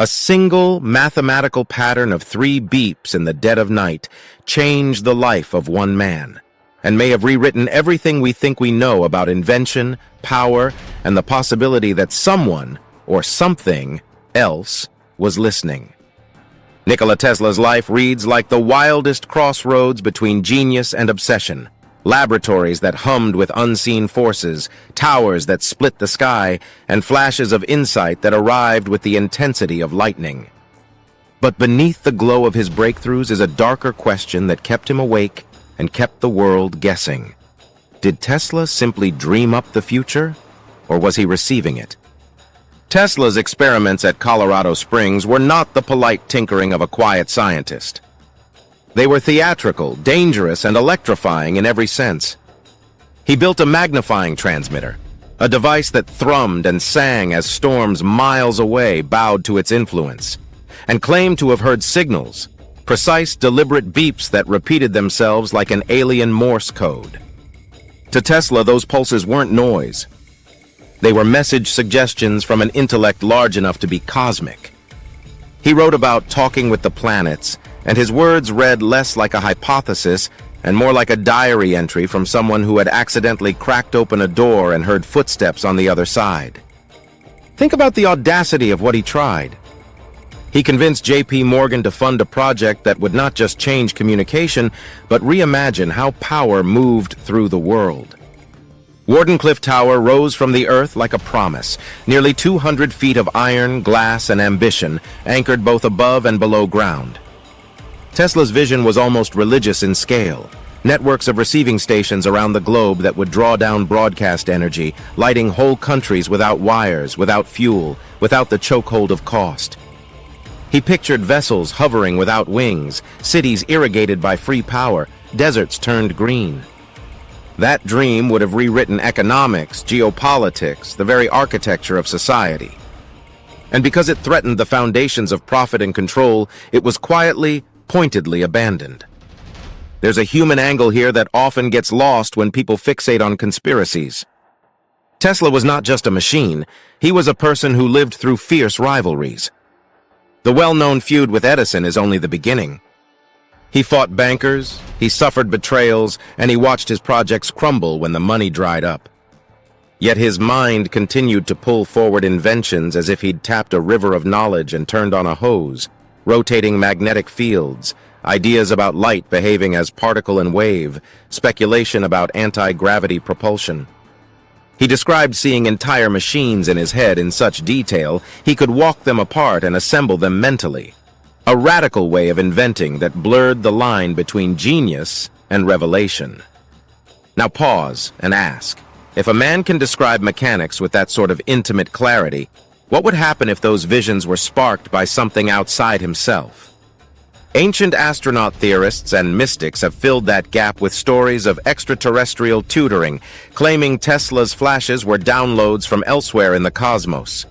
A single mathematical pattern of 3 beeps in the dead of night changed the life of one man, and may have rewritten everything we think we know about invention, power, and the possibility that someone, or something, else was listening. Nikola Tesla's life reads like the wildest crossroads between genius and obsession. Laboratories that hummed with unseen forces, towers that split the sky, and flashes of insight that arrived with the intensity of lightning. But beneath the glow of his breakthroughs is a darker question that kept him awake and kept the world guessing. Did Tesla simply dream up the future, or was he receiving it? Tesla's experiments at Colorado Springs were not the polite tinkering of a quiet scientist. They were theatrical, dangerous, and electrifying in every sense. He built a magnifying transmitter, a device that thrummed and sang as storms miles away bowed to its influence, and claimed to have heard signals, precise, deliberate beeps that repeated themselves like an alien Morse code. To Tesla, those pulses weren't noise. They were message suggestions from an intellect large enough to be cosmic. He wrote about talking with the planets, and his words read less like a hypothesis and more like a diary entry from someone who had accidentally cracked open a door and heard footsteps on the other side. Think about the audacity of what he tried. He convinced J.P. Morgan to fund a project that would not just change communication, but reimagine how power moved through the world. Wardencliffe Tower rose from the earth like a promise, nearly 200 feet of iron, glass, and ambition, anchored both above and below ground. Tesla's vision was almost religious in scale. Networks of receiving stations around the globe that would draw down broadcast energy, lighting whole countries without wires, without fuel, without the chokehold of cost. He pictured vessels hovering without wings, cities irrigated by free power, deserts turned green. That dream would have rewritten economics, geopolitics, the very architecture of society. And because it threatened the foundations of profit and control, it was quietly, pointedly abandoned. There's a human angle here that often gets lost when people fixate on conspiracies. Tesla was not just a machine, he was a person who lived through fierce rivalries. The well-known feud with Edison is only the beginning. He fought bankers, he suffered betrayals, and he watched his projects crumble when the money dried up. Yet his mind continued to pull forward inventions as if he'd tapped a river of knowledge and turned on a hose, rotating magnetic fields, ideas about light behaving as particle and wave, speculation about anti-gravity propulsion. He described seeing entire machines in his head in such detail he could walk them apart and assemble them mentally. A radical way of inventing that blurred the line between genius and revelation. Now pause and ask, if a man can describe mechanics with that sort of intimate clarity, what would happen if those visions were sparked by something outside himself? Ancient astronaut theorists and mystics have filled that gap with stories of extraterrestrial tutoring, claiming Tesla's flashes were downloads from elsewhere in the cosmos.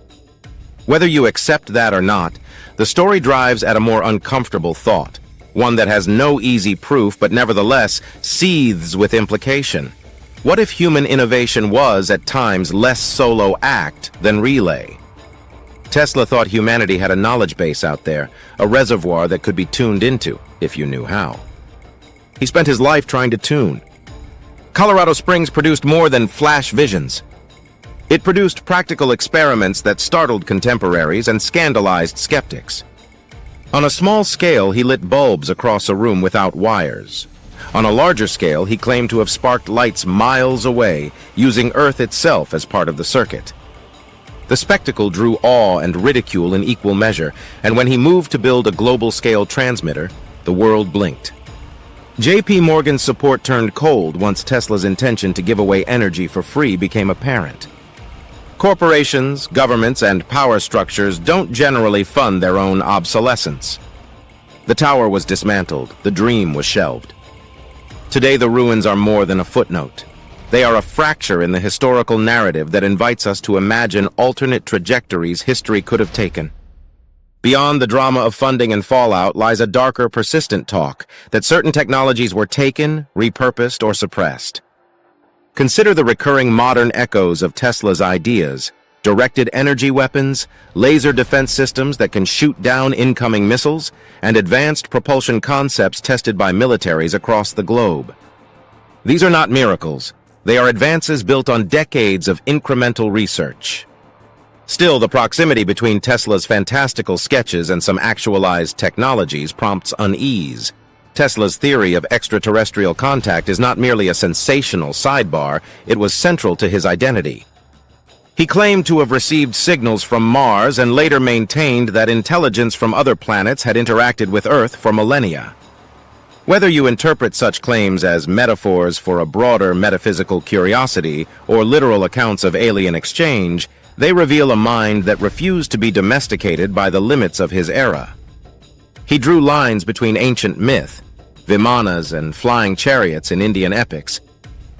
Whether you accept that or not, the story drives at a more uncomfortable thought, one that has no easy proof but nevertheless seethes with implication. What if human innovation was, at times, less solo act than relay? Tesla thought humanity had a knowledge base out there, a reservoir that could be tuned into, if you knew how. He spent his life trying to tune. Colorado Springs produced more than flash visions. It produced practical experiments that startled contemporaries and scandalized skeptics. On a small scale, he lit bulbs across a room without wires. On a larger scale, he claimed to have sparked lights miles away, using Earth itself as part of the circuit. The spectacle drew awe and ridicule in equal measure, and when he moved to build a global-scale transmitter, the world blinked. J.P. Morgan's support turned cold once Tesla's intention to give away energy for free became apparent. Corporations, governments, and power structures don't generally fund their own obsolescence. The tower was dismantled, the dream was shelved. Today, the ruins are more than a footnote. They are a fracture in the historical narrative that invites us to imagine alternate trajectories history could have taken. Beyond the drama of funding and fallout lies a darker, persistent talk that certain technologies were taken, repurposed, or suppressed. Consider the recurring modern echoes of Tesla's ideas: directed energy weapons, laser defense systems that can shoot down incoming missiles, and advanced propulsion concepts tested by militaries across the globe. These are not miracles. They are advances built on decades of incremental research. Still, the proximity between Tesla's fantastical sketches and some actualized technologies prompts unease. Tesla's theory of extraterrestrial contact is not merely a sensational sidebar, it was central to his identity. He claimed to have received signals from Mars and later maintained that intelligence from other planets had interacted with Earth for millennia. Whether you interpret such claims as metaphors for a broader metaphysical curiosity or literal accounts of alien exchange, they reveal a mind that refused to be domesticated by the limits of his era. He drew lines between ancient myth, vimanas and flying chariots in Indian epics,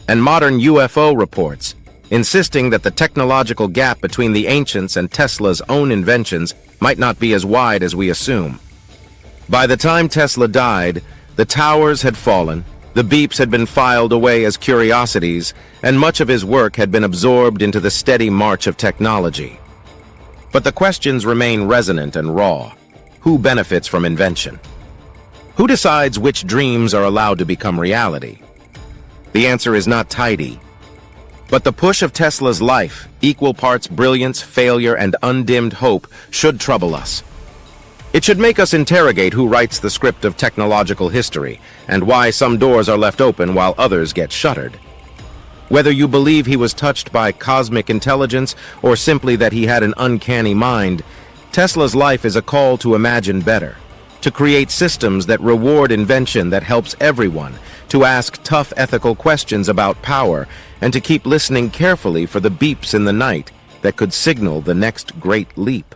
and modern UFO reports, insisting that the technological gap between the ancients and Tesla's own inventions might not be as wide as we assume. By the time Tesla died, the towers had fallen, the beeps had been filed away as curiosities, and much of his work had been absorbed into the steady march of technology. But the questions remain resonant and raw. Who benefits from invention? Who decides which dreams are allowed to become reality? The answer is not tidy. But the push of Tesla's life, equal parts brilliance, failure, and undimmed hope, should trouble us. It should make us interrogate who writes the script of technological history, and why some doors are left open while others get shuttered. Whether you believe he was touched by cosmic intelligence, or simply that he had an uncanny mind, Tesla's life is a call to imagine better, to create systems that reward invention that helps everyone, to ask tough ethical questions about power, and to keep listening carefully for the beeps in the night that could signal the next great leap.